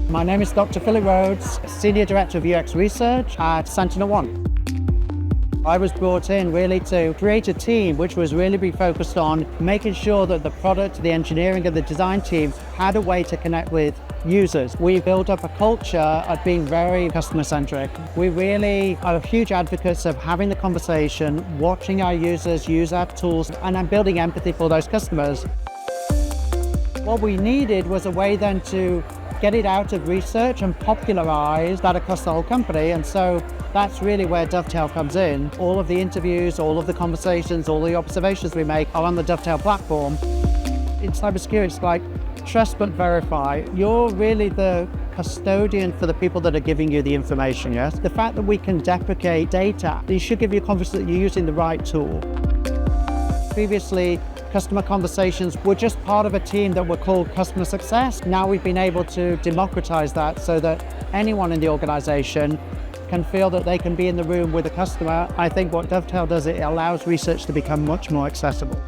My name is Dr. Philip Rhodes, Senior Director of UX Research at SentinelOne. I was brought in really to create a team which was really be focused on making sure that the product, the engineering and the design team had a way to connect with users. We built up a culture of being very customer-centric. We really are huge advocates of having the conversation, watching our users use our tools, and then building empathy for those customers. What we needed was a way then to get it out of research and popularize that across the whole company. And so that's really where Dovetail comes in. All of the interviews, all of the conversations, all the observations we make are on the Dovetail platform. In cybersecurity, it's like trust but verify. You're really the custodian for the people that are giving you the information, yes? The fact that we can deprecate data, you should give you confidence that you're using the right tool. Previously, customer conversations were just part of a team that were called customer success. Now we've been able to democratize that so that anyone in the organization can feel that they can be in the room with a customer. I think what Dovetail does, it allows research to become much more accessible.